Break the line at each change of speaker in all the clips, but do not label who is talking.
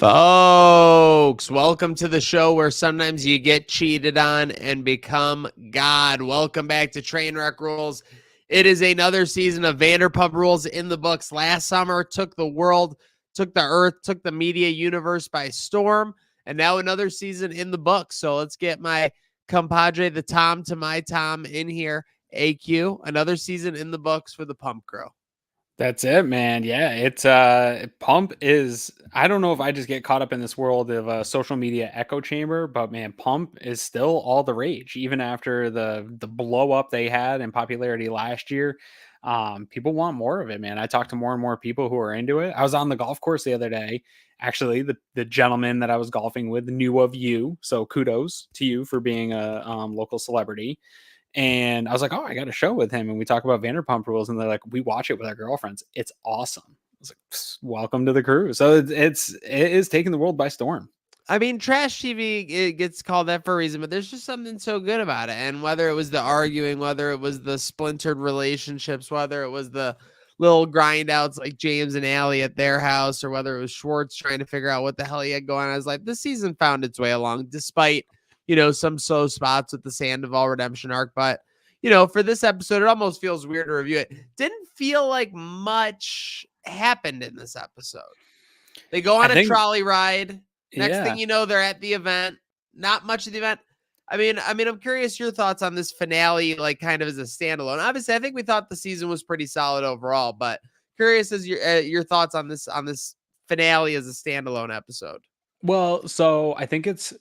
Folks, welcome to the show where sometimes you get cheated on and become God. Welcome back to Trainwreck Rules. It is another season of Vanderpump Rules in the books. Last summer took the world, took the earth, took the media universe by storm, and now another season in the books. So let's get my compadre, the Tom to my Tom, in here. AQ, another season in the books for the Pump Crew.
That's it, man. Yeah, it's Pump is, I don't know if I just get caught up in this world of a social media echo chamber, but man, Pump is still all the rage even after the blow up they had in popularity last year. People want more of it, man. I talked to more and more people who are into it. I was on the golf course the other day. Actually, the gentleman that I was golfing with knew of you, so kudos to you for being a local celebrity. And I was like, oh, I got a show with him. And we talk about Vanderpump Rules. And they're like, we watch it with our girlfriends. It's awesome. I was like, welcome to the crew. So it is taking the world by storm.
I mean, trash TV, it gets called that for a reason, but there's just something so good about it. And whether it was the arguing, whether it was the splintered relationships, whether it was the little grind outs like James and Allie at their house, or whether it was Schwartz trying to figure out what the hell he had going on, I was like, this season found its way along, despite, some slow spots with the Sandoval redemption arc. But, for this episode, it almost feels weird to review it. Didn't feel like much happened in this episode. They go on a trolley ride. Next thing you know, they're at the event. Not much of the event. I mean, I'm curious your thoughts on this finale, like kind of as a standalone. Obviously, I think we thought the season was pretty solid overall, but curious as your thoughts on this finale as a standalone episode.
Well, so I think it's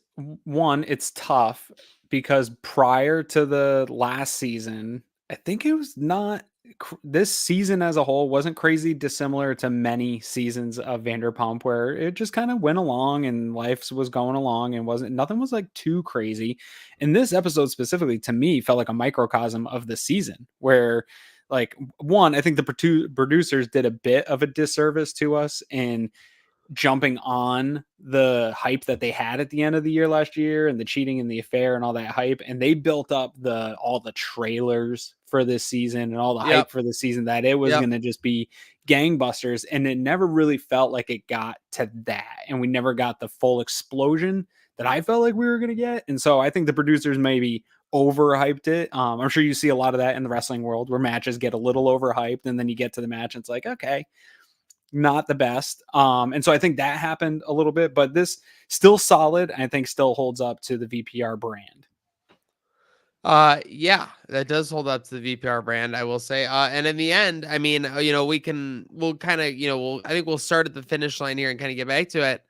tough because prior to the last season, I think it was not this season as a whole wasn't crazy dissimilar to many seasons of Vanderpump, where it just kind of went along and life was going along and nothing was like too crazy. And this episode specifically to me felt like a microcosm of the season where, like, one, I think the producers did a bit of a disservice to us in jumping on the hype that they had at the end of the year last year and the cheating and the affair and all that hype. And they built up all the trailers for this season and all the hype for the season that it was going to just be gangbusters. And it never really felt like it got to that. And we never got the full explosion that I felt like we were going to get. And so I think the producers maybe overhyped it. I'm sure you see a lot of that in the wrestling world where matches get a little overhyped and then you get to the match and it's like, okay, not the best. And so I think that happened a little bit, but this still solid. I think still holds up to the VPR brand.
Yeah, that does hold up to the VPR brand, I will say. And in the end, I mean, I think we'll start at the finish line here and kind of get back to it.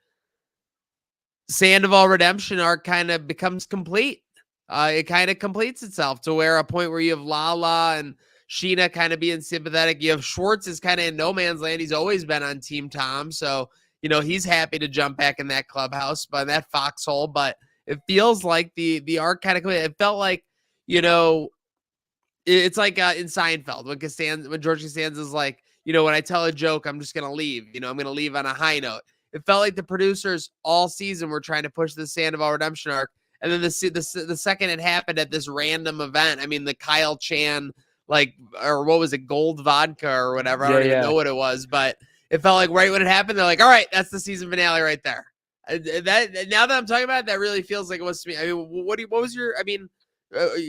Sandoval redemption arc kind of becomes complete. It kind of completes itself to where a point where you have Lala and Sheena kind of being sympathetic. You have Schwartz is kind of in no man's land. He's always been on Team Tom. So, he's happy to jump back in that clubhouse, but that foxhole. But it feels like the arc kind of, it felt like, it's like in Seinfeld when George Costanza is like, when I tell a joke, I'm just going to leave, I'm going to leave on a high note. It felt like the producers all season were trying to push the Sandoval redemption arc. And then the second it happened at this random event, I mean, the Kyle Chan, or what was it, gold vodka or whatever. I don't even know what it was, but it felt like right when it happened, they're like, all right, that's the season finale right there. Now that I'm talking about it, that really feels like it was to me. I mean,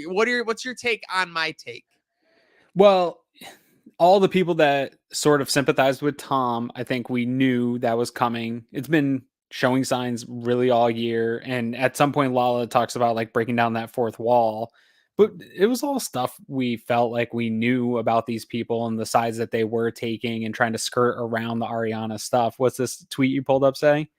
what's your take on my take?
Well, all the people that sort of sympathized with Tom, I think we knew that was coming. It's been showing signs really all year. And at some point, Lala talks about like breaking down that fourth wall. But it was all stuff we felt like we knew about these people and the sides that they were taking and trying to skirt around the Ariana stuff. What's this tweet you pulled up say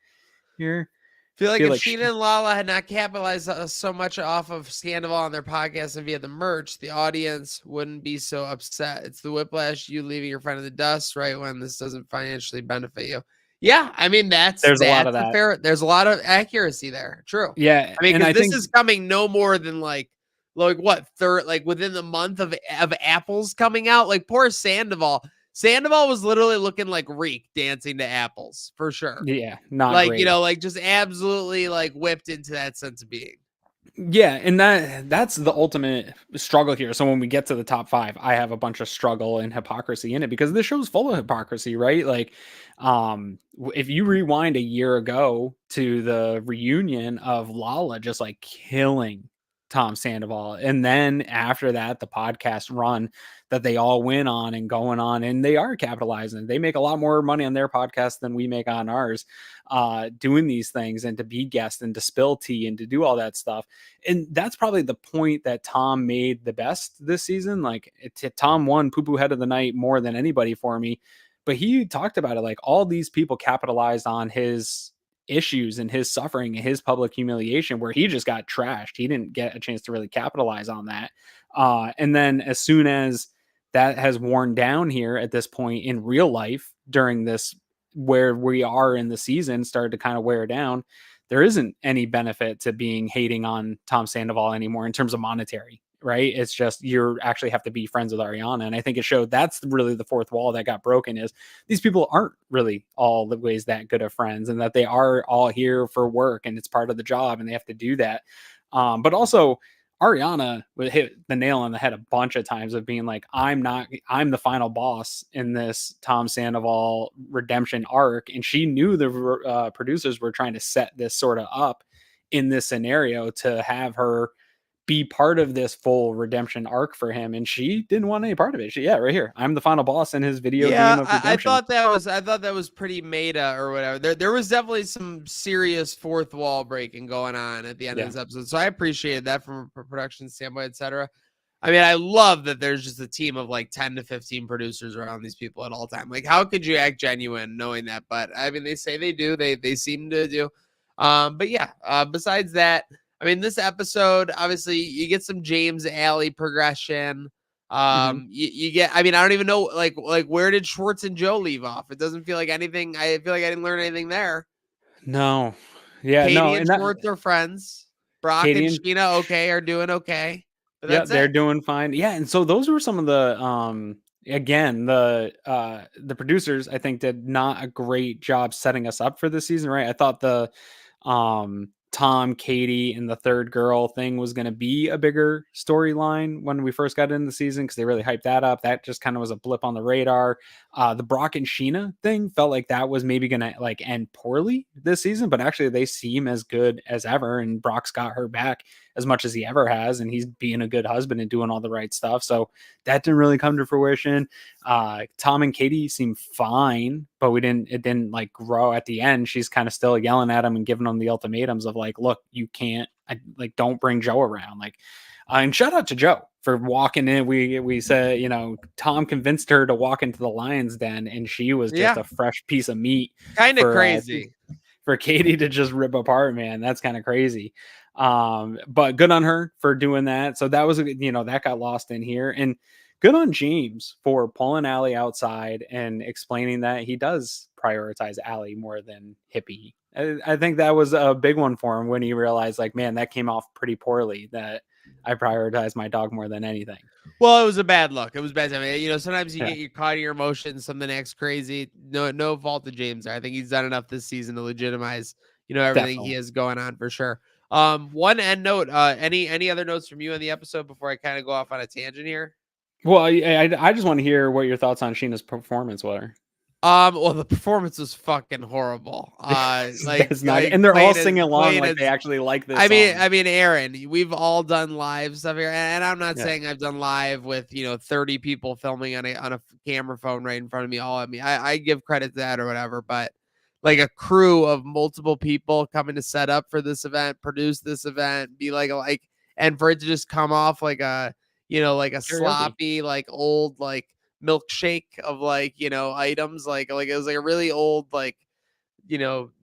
here?
Feel like
Feel
if
like
Sheena and Lala had not capitalized so much off of Scandival on their podcast and via the merch, the audience wouldn't be so upset. It's the whiplash, you leaving your friend in the dust right when this doesn't financially benefit you. Yeah, I mean that's
there's a lot of that.
fair. There's a lot of accuracy there. True.
Yeah,
I mean,
and
because
I
this
think
is coming no more than like what third, like within the month of apples coming out. Like poor Sandoval. Sandoval was literally looking like Reek dancing to apples for sure.
yeah, not
Like,
great.
you know, like just absolutely like whipped into that sense of being.
Yeah, and that's the ultimate struggle here. So when we get to the top 5, I have a bunch of struggle and hypocrisy in it because this show's full of hypocrisy, right? Like, if you rewind a year ago to the reunion of Lala just like killing Tom Sandoval, and then after that, the podcast run that they all went on and going on, and they are capitalizing. They make a lot more money on their podcast than we make on ours, doing these things and to be guests and to spill tea and to do all that stuff. And that's probably the point that Tom made the best this season. Like Tom won poo poo head of the night more than anybody for me, but he talked about it like all these people capitalized on his issues and his suffering and his public humiliation where he just got trashed. He didn't get a chance to really capitalize on that. And then as soon as that has worn down here at this point in real life during this where we are in the season started to kind of wear down, there isn't any benefit to being hating on Tom Sandoval anymore in terms of monetary, right? It's just you actually have to be friends with Ariana. And I think it showed that's really the fourth wall that got broken is these people aren't really all the ways that good of friends and that they are all here for work and it's part of the job and they have to do that. But also Ariana would hit the nail on the head a bunch of times of being like, I'm the final boss in this Tom Sandoval redemption arc. And she knew the producers were trying to set this sort of up in this scenario to have her be part of this full redemption arc for him. And she didn't want any part of it. Right here, I'm the final boss in his video game of redemption.
I thought that was pretty meta or whatever. There was definitely some serious fourth wall breaking going on at the end of this episode. So I appreciated that from a production standpoint, etc. I mean, I love that there's just a team of like 10 to 15 producers around these people at all time. Like, how could you act genuine knowing that? But I mean, they say they do. They seem to do. But yeah, besides that, I mean, this episode, obviously, you get some James Alley progression. You get, I mean, I don't even know, like where did Schwartz and Joe leave off? It doesn't feel like anything. I feel like I didn't learn anything there.
No. Yeah,
Katie
no.
and Schwartz are friends. Brock
Katie
and Sheena, okay, are doing okay. But
yeah,
that's
they're
it.
doing fine. Yeah, and so those were some of the again, the producers I think did not a great job setting us up for this season, right? I thought the Tom, Katie, and the third girl thing was going to be a bigger storyline when we first got into the season because they really hyped that up. That just kind of was a blip on the radar. The Brock and Sheena thing felt like that was maybe going to like end poorly this season, but actually they seem as good as ever. And Brock's got her back as much as he ever has, and he's being a good husband and doing all the right stuff. So that didn't really come to fruition. Tom and Katie seem fine, but it didn't like grow at the end. She's kind of still yelling at him and giving him the ultimatums of like, look, you can't, don't bring Joe around. Like, and shout out to Joe for walking in. We said, Tom convinced her to walk into the lion's den, and she was just a fresh piece of meat.
Kind of crazy
for Katie to just rip apart, man. That's kind of crazy. But good on her for doing that. So that was, that got lost in here. And good on James for pulling Allie outside and explaining that he does prioritize Allie more than Hippie. I think that was a big one for him when he realized, like, man, that came off pretty poorly, that I prioritize my dog more than anything.
Well, it was a bad look. It was bad. I mean, sometimes you get caught in your emotions, something acts crazy. No fault to James there. I think he's done enough this season to legitimize, everything Definitely. He has going on for sure. One end note, any other notes from you on the episode before I kind of go off on a tangent here?
Well, I just want to hear what your thoughts on Sheena's performance were.
Well, the performance was fucking horrible.
That's not,
Like
and they're all
playing
singing along like they
as
actually like this song.
I mean, Aaron, we've all done live stuff here, and I'm not
Yeah.
saying I've done live with 30 people filming on a camera phone right in front of me. All at me, I give credit to that or whatever, but like a crew of multiple people coming to set up for this event, produce this event, be like, and for it to just come off like a like a
Karaoke.
sloppy like old like milkshake of like items like it was like a really old like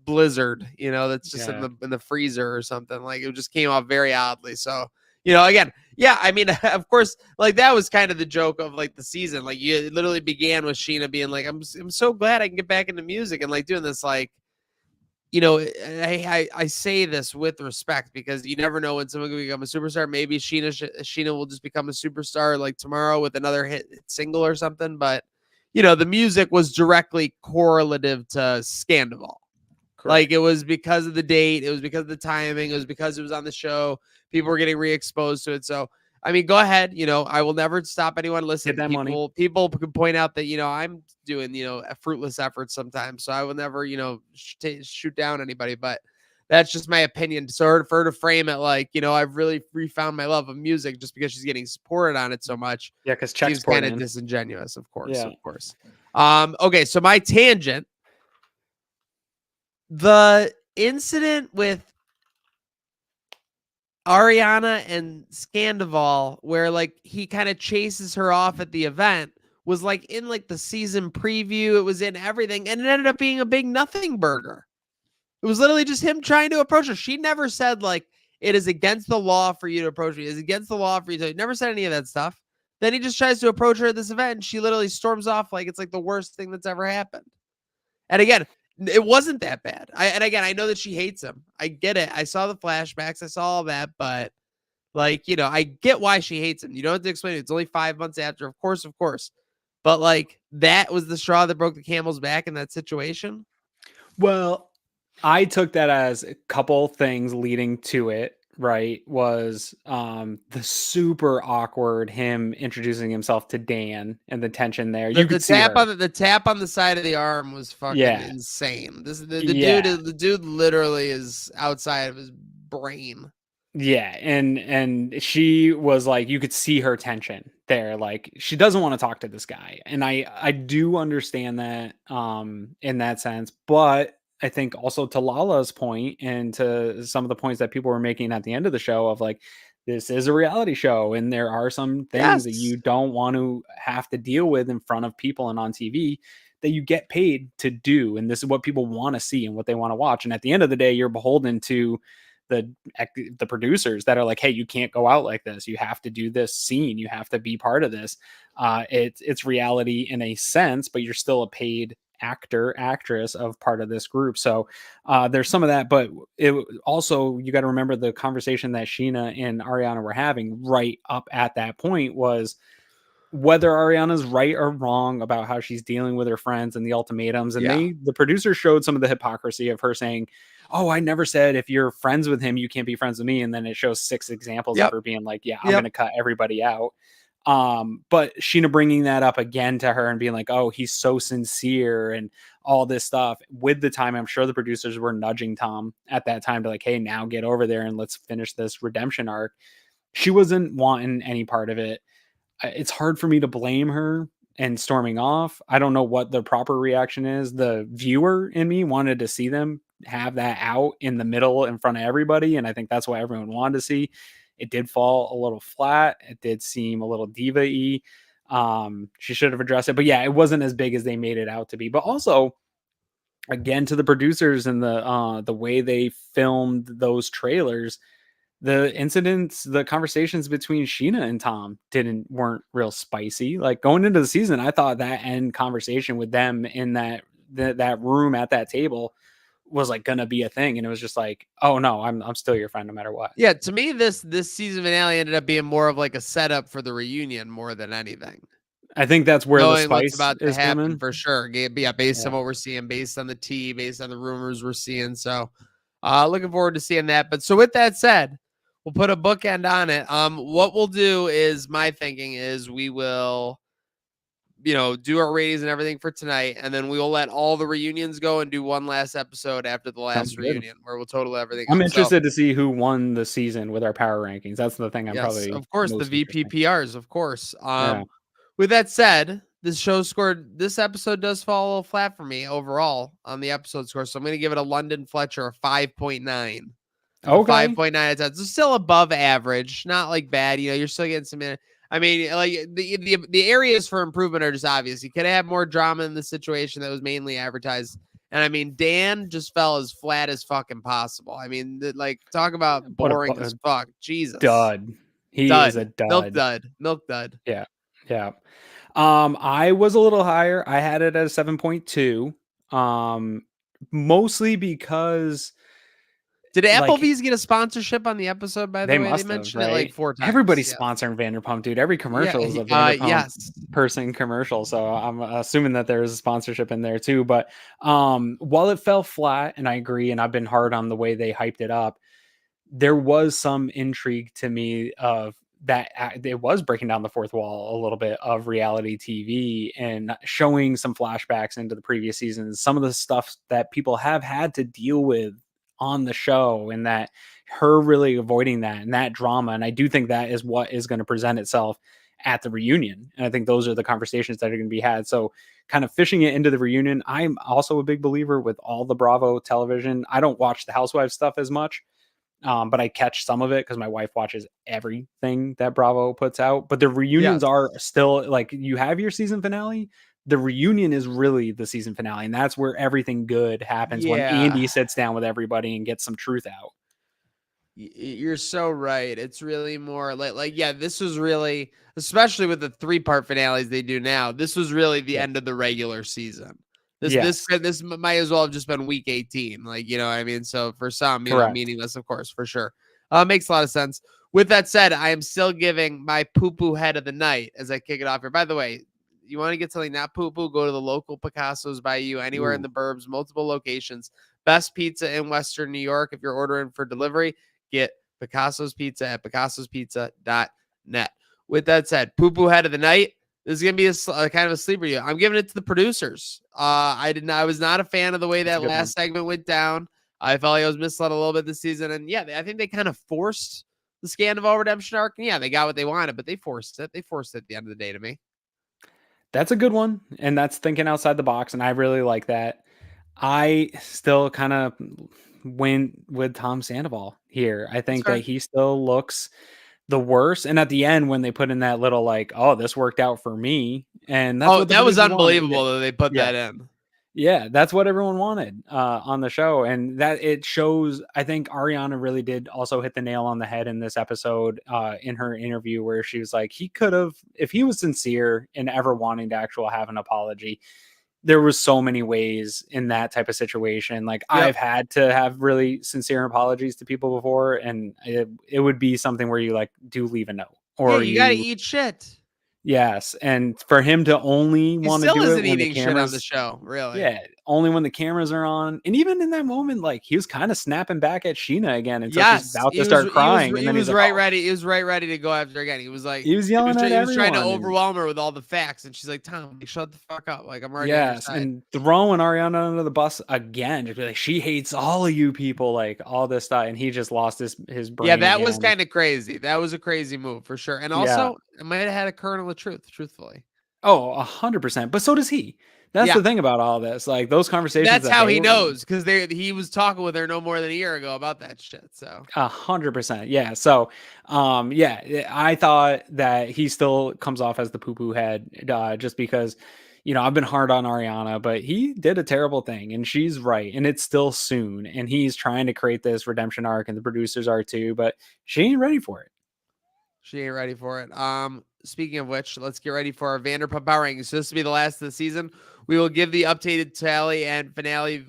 blizzard that's just
Yeah.
in the freezer or something. Like it just came off very oddly. So again, yeah, I mean, of course, like that was kind of the joke of like the season. Like you literally began with Sheena being like, I'm so glad I can get back into music, and like doing this like I say this with respect because you never know when someone can become a superstar. Maybe Sheena will just become a superstar like tomorrow with another hit single or something. But the music was directly correlative to Scandival.
Correct.
Like it was because of the date, it was because of the timing, it was because it was on the show. People were getting re-exposed to it. So I mean, go ahead. I will never stop anyone. Listen,
Get that money.
people can point out that I'm doing a fruitless effort sometimes. So I will never shoot down anybody. But that's just my opinion. So for her to frame it like I've really refound my love of music just because she's getting supported on it so much.
Yeah, because checks
Seems kind of disingenuous, of course.
Yeah.
Of course. Okay, so my tangent. The incident with Ariana and Scandival, where like he kind of chases her off at the event, was like in like the season preview. It was in everything, and it ended up being a big nothing burger. It was literally just him trying to approach her. She never said like it is against the law for you to approach me. It is against the law for you to. He never said any of that stuff. Then he just tries to approach her at this event, and she literally storms off like it's like the worst thing that's ever happened. And again, it wasn't that bad. And again, I know that she hates him. I get it. I saw the flashbacks. I saw all that, but like, I get why she hates him. You don't have to explain it. It's only 5 months after. Of course. But like that was the straw that broke the camel's back in that situation.
Well, I took that as a couple things leading to it, right? Was the super awkward him introducing himself to Dan and the tension there. You could see
tap
her.
on the tap on the side of the arm was fucking insane. The dude literally is outside of his brain.
Yeah, and she was like, you could see her tension there, like she doesn't want to talk to this guy, and I do understand that in that sense, but I think also to Lala's point and to some of the points that people were making at the end of the show of like, this is a reality show and there are some things that you don't want to have to deal with in front of people and on TV that you get paid to do, and this is what people want to see and what they want to watch, and at the end of the day you're beholden to the producers that are like, hey, you can't go out like this. You have to do this scene. You have to be part of this. It's reality in a sense, but you're still a paid actress of part of this group. So there's some of that, but it also, you got to remember the conversation that Sheena and Ariana were having right up at that point was whether Ariana's right or wrong about how she's dealing with her friends and the ultimatums. And the producers showed some of the hypocrisy of her saying, oh, I never said if you're friends with him, you can't be friends with me. And then it shows 6 examples of her being like, yeah, I'm going to cut everybody out. But Sheena bringing that up again to her and being like, oh, he's so sincere and all this stuff with the time. I'm sure the producers were nudging Tom at that time to like, hey, now get over there and let's finish this redemption arc. She wasn't wanting any part of it. It's hard for me to blame her and storming off. I don't know what the proper reaction is. The viewer in me wanted to see them have that out in the middle in front of everybody, and I think that's what everyone wanted to see. It did fall a little flat. It did seem a little diva-y. She should have addressed it, but yeah, it wasn't as big as they made it out to be. But also, again, to the producers and the way they filmed those trailers, the incidents, the conversations between Sheena and Tom weren't real spicy. Like going into the season, I thought that end conversation with them in that room at that table was like gonna be a thing, and it was just like, oh no, I'm still your friend no matter what.
Yeah, to me, this season finale ended up being more of like a setup for the reunion more than anything.
I think that's where the spice
what's about to
is
happen
coming
for sure. Yeah, based on what we're seeing, based on the tea, based on the rumors we're seeing. So, looking forward to seeing that. But so with that said, we'll put a bookend on it. What we'll do is my thinking is we will do our ratings and everything for tonight, and then we will let all the reunions go and do one last episode after the
Sounds
last
good.
reunion where we'll total everything
I'm
up. So,
interested to see who won the season with our power rankings. That's the thing I'm
yes,
probably
of course, the
most interested.
VPPRs, of course.
Yeah.
With that said, this episode does fall a little flat for me overall on the episode score. So I'm going to give it a London Fletcher a 5.9. A
Okay.
5.9 out of 10. So still above average, not like bad. You're still getting some. I mean, like the areas for improvement are just obvious. You could have more drama in the situation that was mainly advertised. And I mean, Dan just fell as flat as fucking possible. I mean, talk about
What a
boring as fuck. Jesus.
dud. He is
Dud.
a
Milk
dud.
dud. Milk dud.
Yeah. Yeah. I was a little higher. I had it at a 7.2. Um, Mostly because
Did
like
Applebee's get a sponsorship on the episode, by
they
the way? They
must have,
mentioned it like
right?
4 times.
Everybody's
Yeah.
sponsoring Vanderpump, dude. Every
Yeah.
commercial is a Vanderpump
Yes.
person commercial. So I'm assuming that there's a sponsorship in there too. But while it fell flat, and I agree, and I've been hard on the way they hyped it up, there was some intrigue to me of that it was breaking down the fourth wall a little bit of reality TV and showing some flashbacks into the previous seasons, some of the stuff that people have had to deal with on the show, and that her really avoiding that and that drama. And I do think that is what is going to present itself at the reunion. And I think those are the conversations that are going to be had. So kind of fishing it into the reunion. I'm also a big believer with all the Bravo television. I don't watch the Housewives stuff as much, but I catch some of it because my wife watches everything that Bravo puts out. But the reunions
Yes.
are still like, you have your season finale. The reunion is really the season finale, and that's where everything good happens when
Yeah.
Andy sits down with everybody and gets some truth out.
You're so right. It's really more yeah, this was really, especially with the 3-part finales they do now, this was really the
Yeah.
end of the regular season. This
Yes.
this might as well have just been week 18. Like, what I mean? So for some,
Correct.
meaningless, of course, for sure. Makes a lot of sense. With that said, I am still giving my poo-poo head of the night as I kick it off here. By the way, you want to get something not poo-poo, go to the local Picasso's by you, anywhere in the burbs, multiple locations. Best pizza in Western New York. If you're ordering for delivery, get Picasso's Pizza at picassospizza.net. With that said, poo-poo head of the night. This is going to be a kind of a sleeper. I'm giving it to the producers. I was not a fan of the way that last segment went down. I felt like I was misled a little bit this season. And yeah, I think they kind of forced the Scandival redemption arc. And yeah, they got what they wanted, but they forced it. They forced it at the end of the day to me.
That's a good one. And that's thinking outside the box. And I really like that. I still kind of went with Tom Sandoval here. I think that he still looks the worst. And at the end, when they put in that little like, oh, this worked out for me. And that's what
that was unbelievable that they put that in.
Yeah, that's what everyone wanted on the show. And that it shows, I think Ariana really did also hit the nail on the head in this episode in her interview, where she was like, he could have, if he was sincere in ever wanting to actually have an apology, there was so many ways in that type of situation. Like I've had to have really sincere apologies to people before, and it would be something where you like do leave a note, or
you got to eat shit.
Yes, and for him to only want to do it when the
shit on
cameras,
the show, really.
yeah, only when the cameras are on. And even in that moment, like he was kind of snapping back at Sheena again until she's about to start crying, and then he's like,
ready. He was ready to go after again. He was like,
he was yelling at everyone.
He was trying to overwhelm her with all the facts, and she's like, "Tom, shut the fuck up! Like I'm already on your side."
And throwing Ariana under the bus again, just be like, she hates all of you people, like all this stuff, and he just lost his brain.
Yeah, that was kind of crazy. That was a crazy move for sure, and also it might have had a kernel of truth, truthfully.
Oh, 100%. But so does he. That's the thing about all this. Like those conversations.
That's how he knows, because he was talking with her no more than a year ago about that shit. So
100%. Yeah. So, I thought that he still comes off as the poo-poo head, just because, I've been hard on Ariana, but he did a terrible thing, and she's right, and it's still soon, and he's trying to create this redemption arc, and the producers are too, but she ain't ready for it.
She ain't ready for it. Speaking of which, let's get ready for our Vanderpump Power Rankings. So this will be the last of the season. We will give the updated tally and finale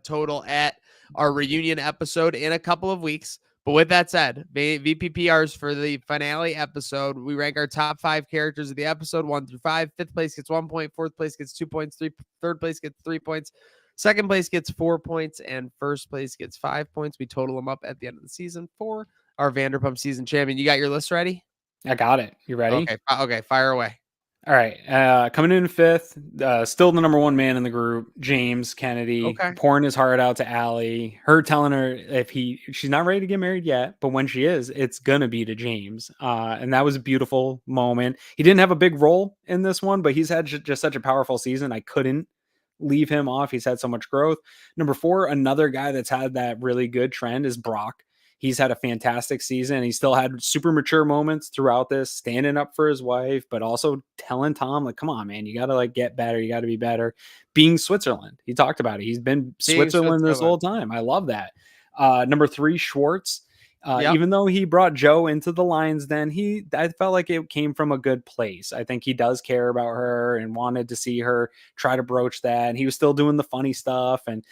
total at our reunion episode in a couple of weeks. But with that said, VPPRs for the finale episode, we rank our top 5 characters of the episode 1 through 5. 5th place gets 1 point, 4th place gets 2 points, third place gets 3 points, 2nd place gets 4 points, and 1st place gets 5 points. We total them up at the end of the season for our Vanderpump season champion. You got your list ready?
I got it. You ready?
Okay, fire away.
All right. Coming in fifth, still the number one man in the group, James Kennedy,
Okay.
pouring his heart out to Allie. Her telling her she's not ready to get married yet, but when she is, it's gonna be to James. And that was a beautiful moment. He didn't have a big role in this one, but he's had just such a powerful season. I couldn't leave him off. He's had so much growth. Number four, another guy that's had that really good trend is Brock. He's had a fantastic season. He still had super mature moments throughout this, standing up for his wife, but also telling Tom, like, come on, man, you got to like get better. You got to be better. Being Switzerland. He talked about it. He's been
Being
Switzerland this whole
Switzerland.
time. I love that. Number three, Schwartz.
Yep.
Even though he brought Joe into the Lions, then I felt like it came from a good place. I think he does care about her and wanted to see her try to broach that. And he was still doing the funny stuff. And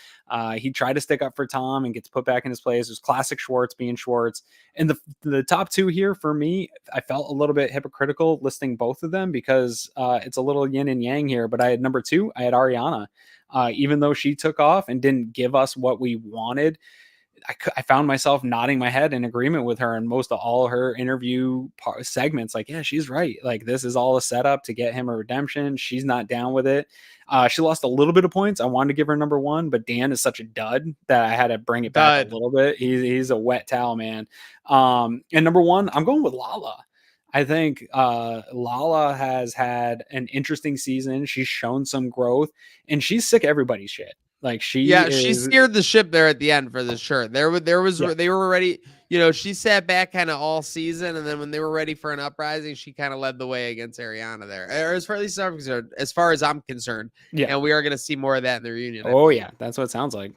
he tried to stick up for Tom and gets put back in his place. It was classic Schwartz being Schwartz. And the top two here for me, I felt a little bit hypocritical listing both of them because it's a little yin and yang here. But I had number two, I had Ariana. Even though she took off and didn't give us what we wanted, I found myself nodding my head in agreement with her in most of all her interview segments. Like, yeah, she's right. Like, this is all a setup to get him a redemption. She's not down with it. She lost a little bit of points. I wanted to give her number one, but Dan is such a dud that I had to bring it back a little bit. He's a wet towel, man. And number one, I'm going with Lala. I think Lala has had an interesting season. She's shown some growth, and she's sick of everybody's shit. Like
She steered the ship there at the end for the shirt. They were ready. She sat back kind of all season, and then when they were ready for an uprising, she kind of led the way against Ariana there. Or as far as I'm concerned,
yeah.
And we are going to see more of that in the reunion.
Oh yeah, that's what it sounds like.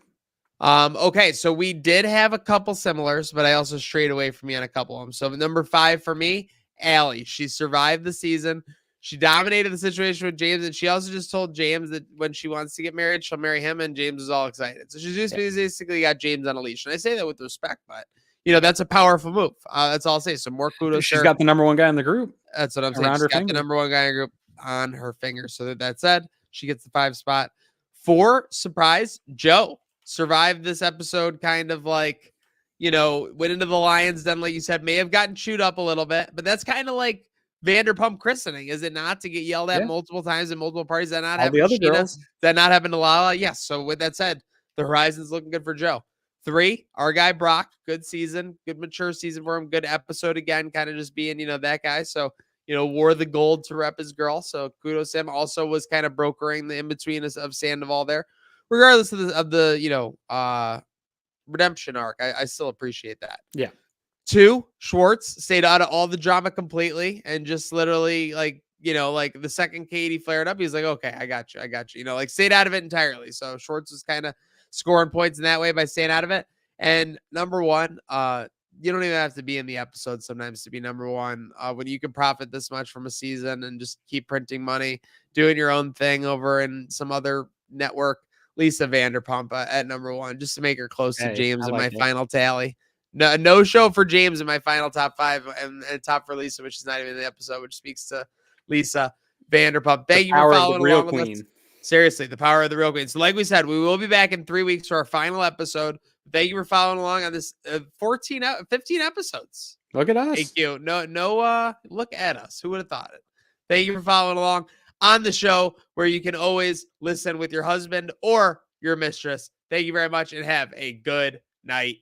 Okay, so we did have a couple similars, but I also strayed away from me on a couple of them. So number 5 for me, Allie. She survived the season. She dominated the situation with James, and she also just told James that when she wants to get married, she'll marry him, and James is all excited. So she's just basically got James on a leash. And I say that with respect, but that's a powerful move. That's all I'll say. So more kudos.
She's got the number one guy in the group.
That's what I'm saying. She's got the number one guy in the group on her finger. So that said, she gets the 5 spot. 4, surprise, Joe survived this episode kind of like, went into the Lions Den, like you said, may have gotten chewed up a little bit, but that's kind of like Vanderpump christening, is it not? To get yelled at multiple times in multiple parties. That not happen to Sheena? Girls. That not happen to Lala? Yes. So with that said, the horizon's looking good for Joe. 3, our guy Brock, good season, good mature season for him, good episode again, kind of just being, that guy. So, wore the gold to rep his girl. So kudos to him. Also was kind of brokering the in-between of Sandoval there. Regardless of the redemption arc, I still appreciate that.
Yeah.
2, Schwartz stayed out of all the drama completely and just literally like the second Katie flared up, he's like, okay, I got you. Stayed out of it entirely. So Schwartz was kind of scoring points in that way by staying out of it. And number 1, you don't even have to be in the episode sometimes to be number 1. When you can profit this much from a season and just keep printing money, doing your own thing over in some other network, Lisa Vanderpump at number 1, just to make her close to James in my final tally. No show for James in my final top 5 and top for Lisa, which is not even in the episode, which speaks to Lisa Vanderpump. Thank you for following along with us. Seriously, the power of the real queen. So like we said, we will be back in 3 weeks for our final episode. Thank you for following along on this 15 episodes.
Look at us.
Thank you. Look at us. Who would have thought it? Thank you for following along on the show, where you can always listen with your husband or your mistress. Thank you very much and have a good night.